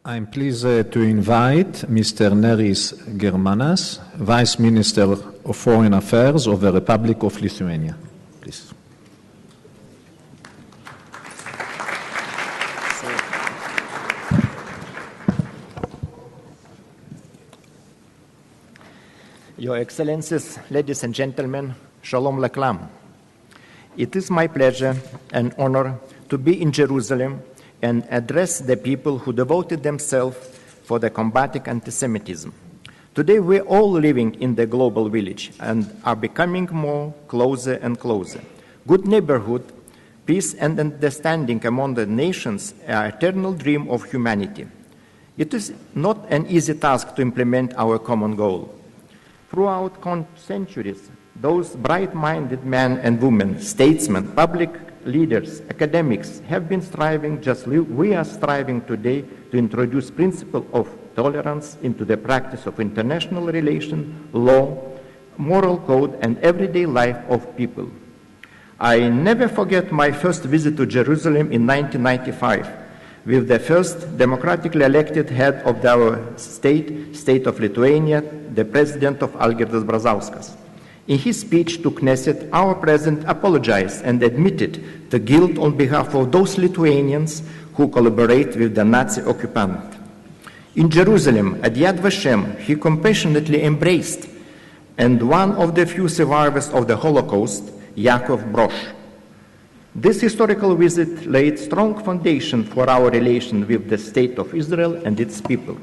I'm pleased to invite Mr. Neris Germanas, Vice Minister of Foreign Affairs of the Republic of Lithuania. Please. Your Excellencies, ladies and gentlemen, Shalom Leklam. It is my pleasure and honor to be in Jerusalem and address the people who devoted themselves for the combating anti-Semitism. Today we're all living in the global village and are becoming more closer and closer. Good neighborhood, peace and understanding among the nations are an eternal dream of humanity. It is not an easy task to implement our common goal. Throughout centuries, those bright-minded men and women, statesmen, public leaders, academics have been striving, just we are striving today, to introduce principle of tolerance into the practice of international relations, law, moral code, and everyday life of people. I never forget my first visit to Jerusalem in 1995 with the first democratically elected head of our state of Lithuania, the president of Algirdas Brazauskas. In his speech to Knesset, our president apologized and admitted the guilt on behalf of those Lithuanians who collaborate with the Nazi occupant. In Jerusalem, at Yad Vashem, he compassionately embraced and one of the few survivors of the Holocaust, Yaakov Brosh. This historical visit laid strong foundation for our relation with the State of Israel and its people.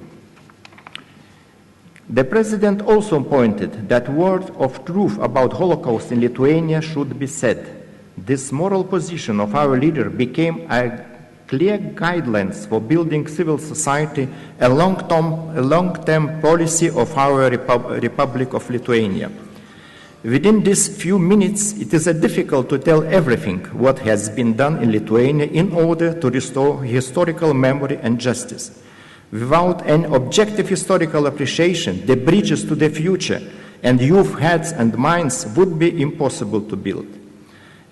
The President also pointed that word of truth about Holocaust in Lithuania should be said. This moral position of our leader became a clear guidelines for building civil society, a long-term policy of our Republic of Lithuania. Within these few minutes, it is difficult to tell everything what has been done in Lithuania in order to restore historical memory and justice. Without an objective historical appreciation, the bridges to the future and youth heads and minds would be impossible to build.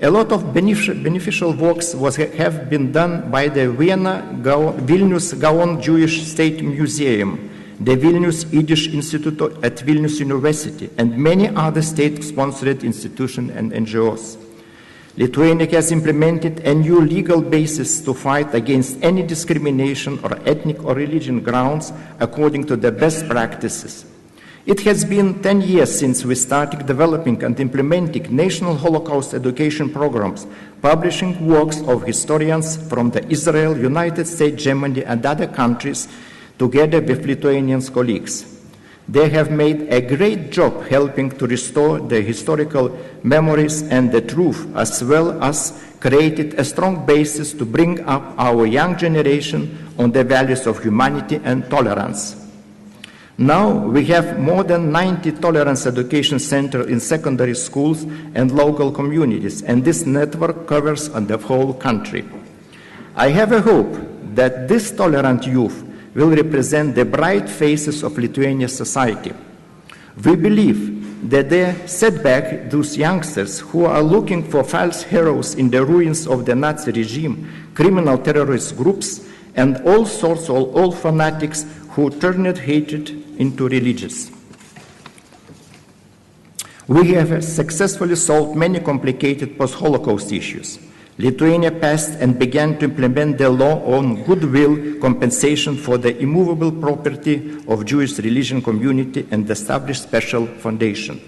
A lot of beneficial works have been done by the Vilnius Gaon Jewish State Museum, the Vilnius Yiddish Institute at Vilnius University, and many other state-sponsored institutions and NGOs. Lithuania has implemented a new legal basis to fight against any discrimination or ethnic or religion grounds according to the best practices. It has been 10 years since we started developing and implementing national Holocaust education programs, publishing works of historians from the Israel, United States, Germany, and other countries together with Lithuanian colleagues. They have made a great job helping to restore the historical memories and the truth, as well as created a strong basis to bring up our young generation on the values of humanity and tolerance. Now we have more than 90 tolerance education centers in secondary schools and local communities, and this network covers the whole country. I have a hope that this tolerant youth will represent the bright faces of Lithuanian society. We believe that they set back those youngsters who are looking for false heroes in the ruins of the Nazi regime, criminal terrorist groups, and all sorts of old fanatics who turned hatred into religious. We have successfully solved many complicated post-Holocaust issues. Lithuania passed and began to implement the law on goodwill compensation for the immovable property of Jewish religion community and established special foundation.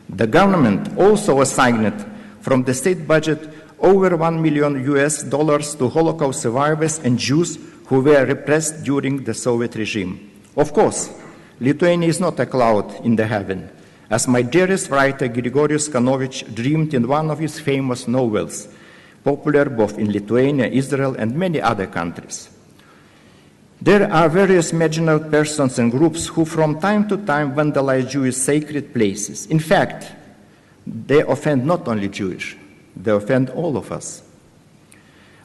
The government also assigned from the state budget over $1 million to Holocaust survivors and Jews who were repressed during the Soviet regime. Of course, Lithuania is not a cloud in the heaven, as my dearest writer Grigorijus Kanovic dreamed in one of his famous novels, popular both in Lithuania, Israel, and many other countries. There are various marginal persons and groups who from time to time vandalize Jewish sacred places. In fact, they offend not only Jewish, they offend all of us.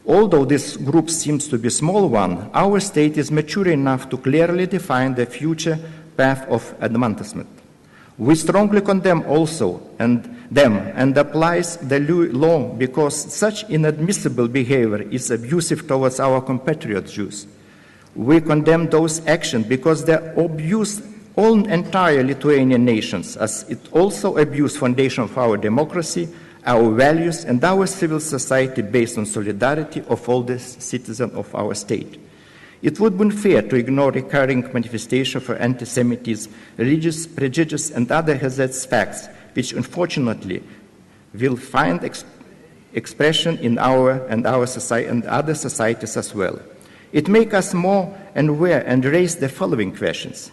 Although this group seems to be a small one, our state is mature enough to clearly define the future path of advancement. We strongly condemn also them and applies the law because such inadmissible behavior is abusive towards our compatriot Jews. We condemn those actions because they abuse all entire Lithuanian nations, as it also abuse foundation of our democracy, our values, and our civil society based on solidarity of all the citizens of our state. It would be unfair to ignore recurring manifestations for anti-Semitism, religious prejudice, and other hazardous facts, which unfortunately will find expression in our society and other societies as well. It makes us more aware and raise the following questions.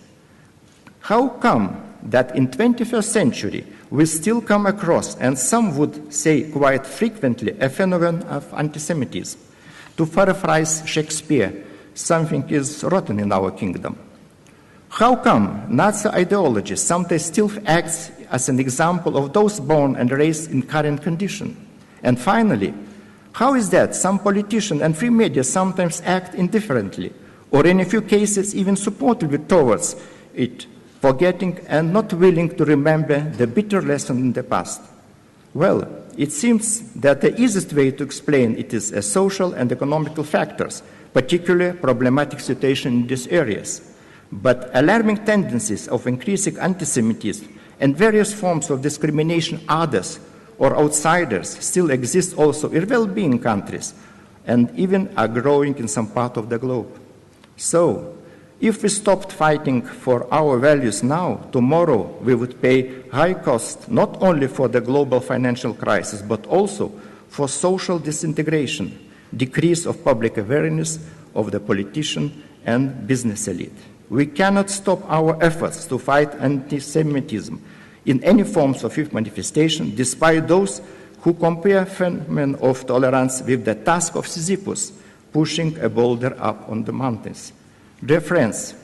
How come that in 21st century we still come across, and some would say quite frequently, a phenomenon of anti-Semitism? To paraphrase Shakespeare, something is rotten in our kingdom. How come Nazi ideology sometimes still acts as an example of those born and raised in current condition? And finally, how is that some politicians and free media sometimes act indifferently, or in a few cases even supportively towards it, forgetting and not willing to remember the bitter lesson in the past? Well, it seems that the easiest way to explain it is as social and economical factors, particularly problematic situation in these areas. But alarming tendencies of increasing anti-Semitism and various forms of discrimination others or outsiders still exist also in well-being countries and even are growing in some part of the globe. So, if we stopped fighting for our values now, tomorrow we would pay high cost not only for the global financial crisis, but also for social disintegration, decrease of public awareness of the politician and business elite. We cannot stop our efforts to fight anti-Semitism in any forms of youth manifestation, despite those who compare phenomenon of tolerance with the task of Sisyphus, pushing a boulder up on the mountains. Dear friends,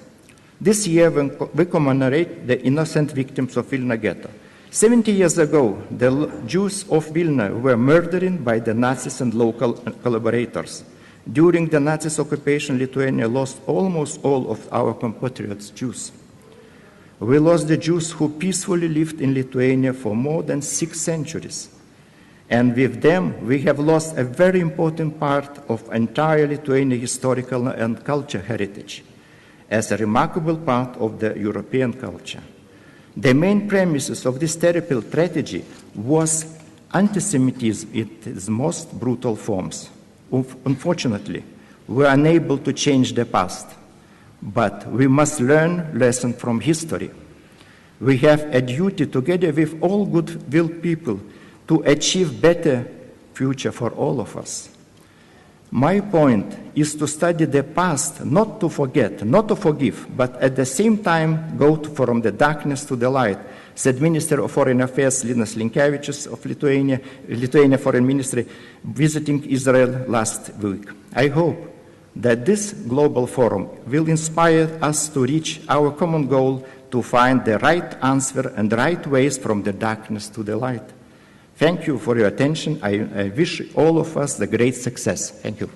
this year we commemorate the innocent victims of Vilna Ghetto. 70 years ago, the Jews of Vilna were murdered by the Nazis and local collaborators. During the Nazis' occupation, Lithuania lost almost all of our compatriots Jews. We lost the Jews who peacefully lived in Lithuania for more than 6 centuries. And with them, we have lost a very important part of entire Lithuanian historical and cultural heritage, as a remarkable part of the European culture. The main premises of this terrible tragedy was anti-Semitism in its most brutal forms. Unfortunately, we are unable to change the past, but we must learn lessons from history. We have a duty together with all good-will people to achieve better future for all of us. My point is to study the past, not to forget, not to forgive, but at the same time go from the darkness to the light, said Minister of Foreign Affairs Linas Linkevičius of Lithuania Foreign Ministry, visiting Israel last week. I hope that this global forum will inspire us to reach our common goal to find the right answer and the right ways from the darkness to the light. Thank you for your attention. I wish all of us the great success. Thank you.